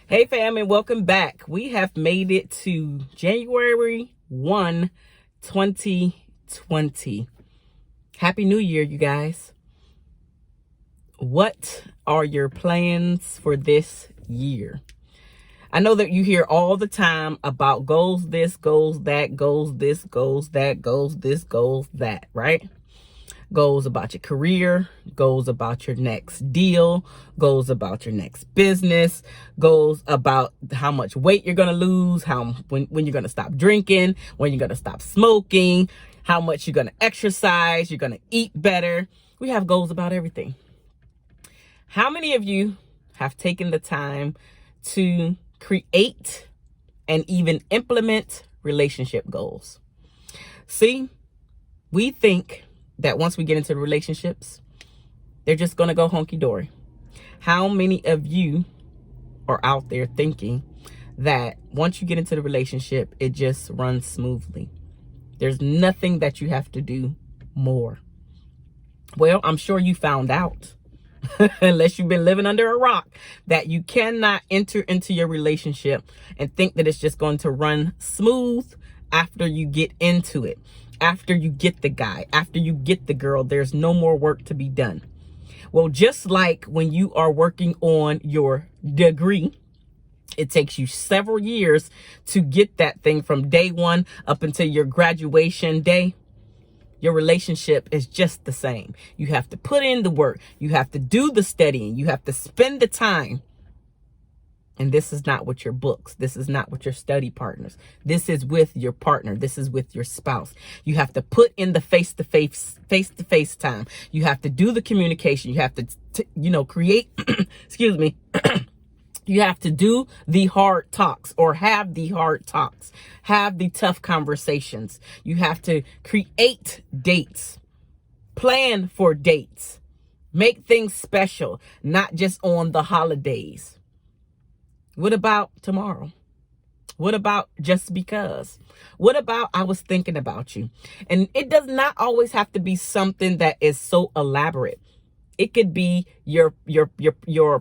Hey fam, and welcome back. We have made it to January 2020. Happy New Year, you guys. What are your plans for this year? I know that you hear all the time about goals this, goals that, goals this, goals that, goals this, goals that, right? Goals about your career, goals about your next deal, goals about your next business, goals about how much weight you're going to lose, when you're going to stop drinking, when you're going to stop smoking, how much you're going to exercise, you're going to eat better. We have goals about everything. How many of you have taken the time to create and even implement relationship goals? See, we think that once we get into relationships, they're just going to go honky-dory. How many of you are out there thinking that once you get into the relationship, it just runs smoothly? There's nothing that you have to do more. Well, I'm sure you found out, unless you've been living under a rock, that you cannot enter into your relationship and think that it's just going to run smooth after you get into it. After you get the guy, after you get the girl, there's no more work to be done. Well, just like when you are working on your degree, it takes you several years to get that thing from day one up until your graduation day. Your relationship is just the same. You have to put in the work. You have to do the studying. You have to spend the time. And this is not with your books. This is not with your study partners. This is with your partner. This is with your spouse. You have to put in the face-to-face time. You have to do the communication. You have to create, excuse me. You have to do the hard talks or have the hard talks. Have the tough conversations. You have to create dates. Plan for dates. Make things special, not just on the holidays. What about tomorrow? What about just because? What about I was thinking about you? And it does not always have to be something that is so elaborate. It could be your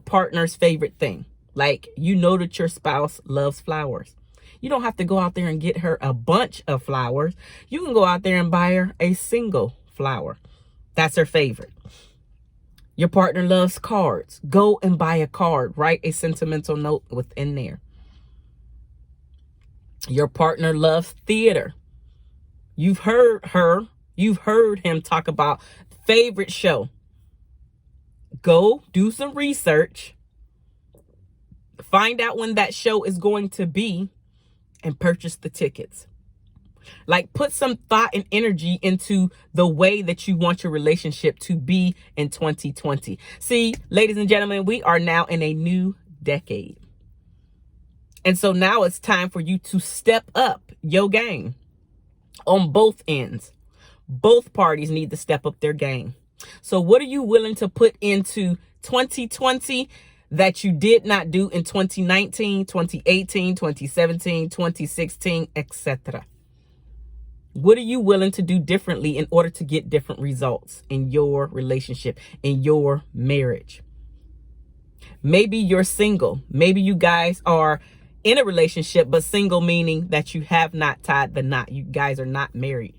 partner's favorite thing. Like, you know that your spouse loves flowers. You don't have to go out there and get her a bunch of flowers. You can go out there and buy her a single flower. That's her favorite. Your partner loves cards. Go and buy a card. Write a sentimental note within there. Your partner loves theater. You've heard him talk about favorite show. Go do some research. Find out when that show is going to be and purchase the tickets. Like, put some thought and energy into the way that you want your relationship to be in 2020. See, ladies and gentlemen, we are now in a new decade. And so now it's time for you to step up your game on both ends. Both parties need to step up their game. So what are you willing to put into 2020 that you did not do in 2019, 2018, 2017, 2016, etc.? What are you willing to do differently in order to get different results in your relationship, in your marriage? Maybe you're single. Maybe you guys are in a relationship, but single meaning that you have not tied the knot. You guys are not married.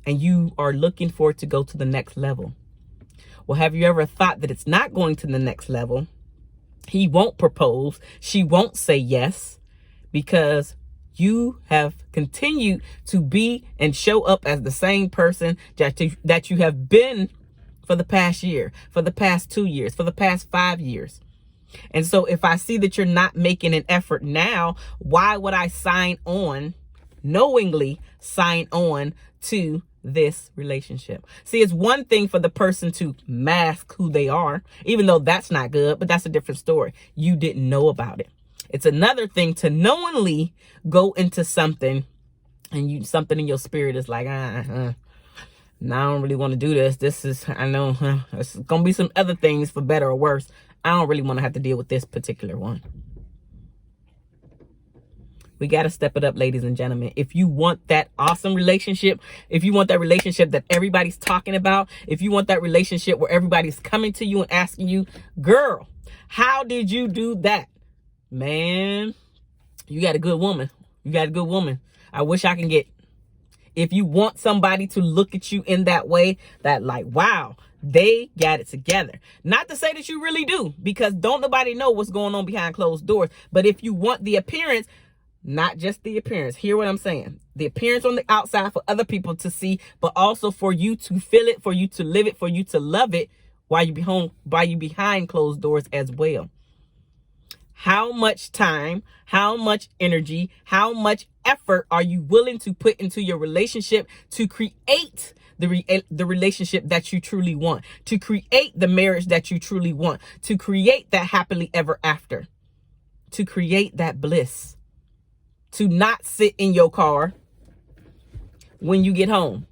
And you are looking for it to go to the next level. Well, have you ever thought that it's not going to the next level? He won't propose. She won't say yes because you have continued to be and show up as the same person that you have been for the past year, for the past 2 years, for the past 5 years. And so if I see that you're not making an effort now, why would I knowingly sign on to this relationship? See, it's one thing for the person to mask who they are, even though that's not good, but that's a different story. You didn't know about it. It's another thing to knowingly go into something and something in your spirit is like, no, I don't really want to do this. I know it's going to be some other things for better or worse. I don't really want to have to deal with this particular one. We got to step it up, ladies and gentlemen. If you want that awesome relationship, if you want that relationship that everybody's talking about, if you want that relationship where everybody's coming to you and asking you, girl, how did you do that? Man, you got a good woman. You got a good woman. I wish I can get, if you want somebody to look at you in that way, that like, wow, they got it together. Not to say that you really do, because don't nobody know what's going on behind closed doors. But if you want the appearance, not just the appearance, hear what I'm saying. The appearance on the outside for other people to see, but also for you to feel it, for you to live it, for you to love it while you behind closed doors as well. How much time, how much energy, how much effort are you willing to put into your relationship to create the relationship that you truly want, to create the marriage that you truly want, to create that happily ever after, to create that bliss, to not sit in your car when you get home,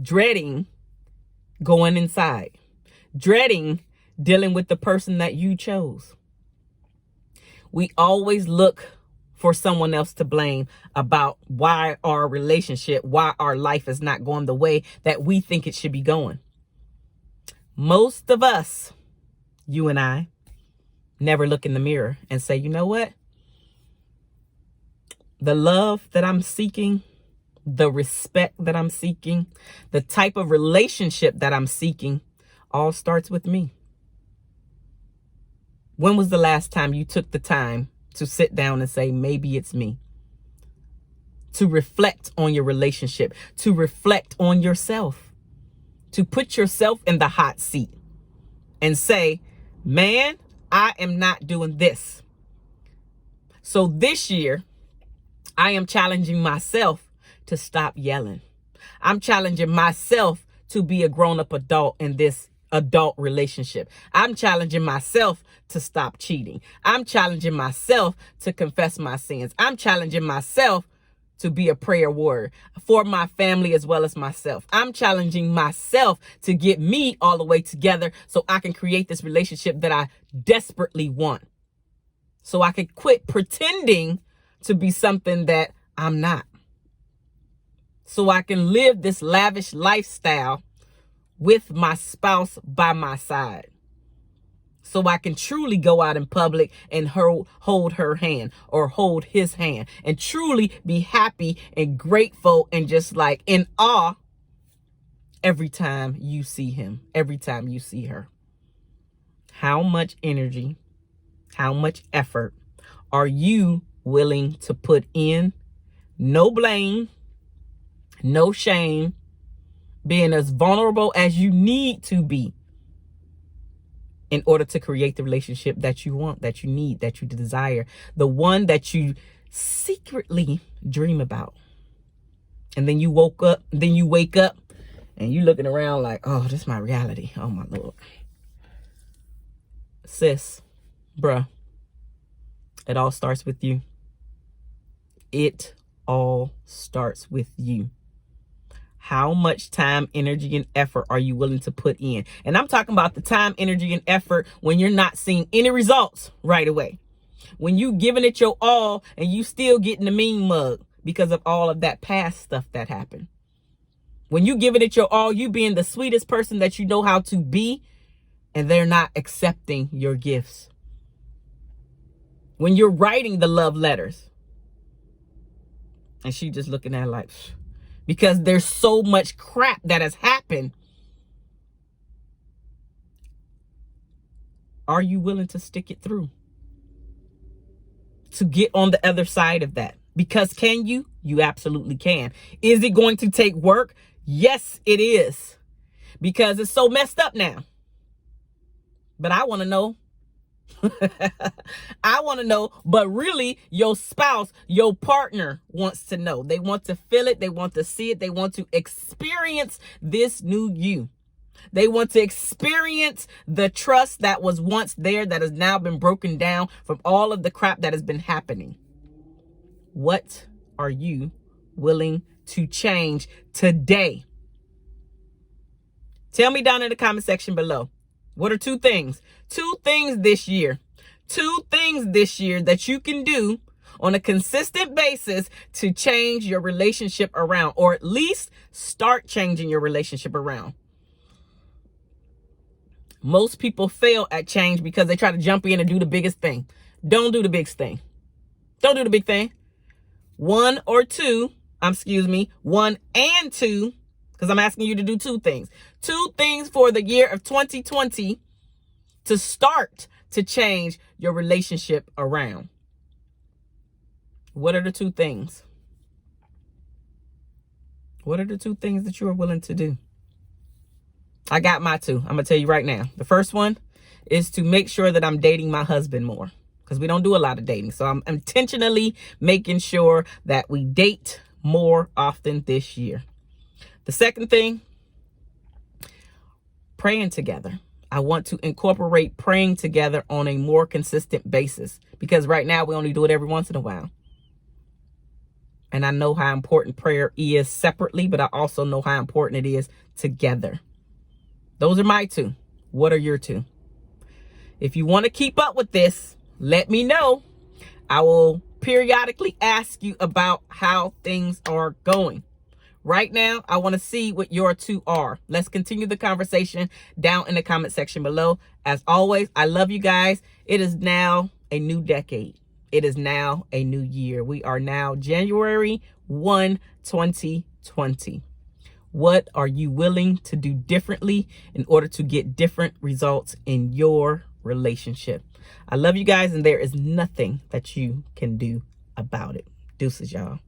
dreading going inside, dreading dealing with the person that you chose. We always look for someone else to blame about why our relationship, why our life is not going the way that we think it should be going. Most of us, you and I, never look in the mirror and say, you know what? The love that I'm seeking, the respect that I'm seeking, the type of relationship that I'm seeking, all starts with me. When was the last time you took the time to sit down and say, maybe it's me? To reflect on your relationship, to reflect on yourself, to put yourself in the hot seat and say, man, I am not doing this. So this year, I am challenging myself to stop yelling. I'm challenging myself to be a grown-up adult in this adult relationship. I'm challenging myself to stop cheating. I'm challenging myself to confess my sins. I'm challenging myself to be a prayer warrior for my family as well as myself. I'm challenging myself to get me all the way together so I can create this relationship that I desperately want. So I can quit pretending to be something that I'm not. So I can live this lavish lifestyle with my spouse by my side. So I can truly go out in public and hold her hand or hold his hand and truly be happy and grateful and just like in awe every time you see him, every time you see her. How much energy, how much effort are you willing to put in? No blame, no shame, being as vulnerable as you need to be in order to create the relationship that you want, that you need, that you desire, the one that you secretly dream about. And then you wake up and you looking around like, oh, this is my reality. Oh my Lord. Sis, bruh, it all starts with you. It all starts with you. How much time, energy, and effort are you willing to put in? And I'm talking about the time, energy, and effort when you're not seeing any results right away. When you giving it your all and you still getting the mean mug because of all of that past stuff that happened. When you giving it your all, you being the sweetest person that you know how to be, and they're not accepting your gifts. When you're writing the love letters and she just looking at it like, because there's so much crap that has happened. Are you willing to stick it through? To get on the other side of that? Because can you? You absolutely can. Is it going to take work? Yes, it is. Because it's so messed up now. But I want to know. I want to know, but really your spouse, your partner wants to know. They want to feel it. They want to see it. They want to experience this new you. They want to experience the trust that was once there that has now been broken down from all of the crap that has been happening. What are you willing to change today? Tell me down in the comment section below. What are two things? Two things this year that you can do on a consistent basis to change your relationship around, or at least start changing your relationship around. Most people fail at change because they try to jump in and do the biggest thing. Don't do the biggest thing. Don't do the big thing. One and two, because I'm asking you to do two things. Two things for the year of 2020 to start to change your relationship around. What are the two things? What are the two things that you are willing to do? I got my two. I'm going to tell you right now. The first one is to make sure that I'm dating my husband more, because we don't do a lot of dating. So I'm intentionally making sure that we date more often this year. The second thing, praying together. I want to incorporate praying together on a more consistent basis, because right now we only do it every once in a while. And I know how important prayer is separately, but I also know how important it is together. Those are my two. What are your two? If you want to keep up with this, let me know. I will periodically ask you about how things are going. Right now, I want to see what your two are. Let's continue the conversation down in the comment section below. As always, I love you guys. It is now a new decade. It is now a new year. We are now January 1, 2020. What are you willing to do differently in order to get different results in your relationship? I love you guys, and there is nothing that you can do about it. Deuces, y'all.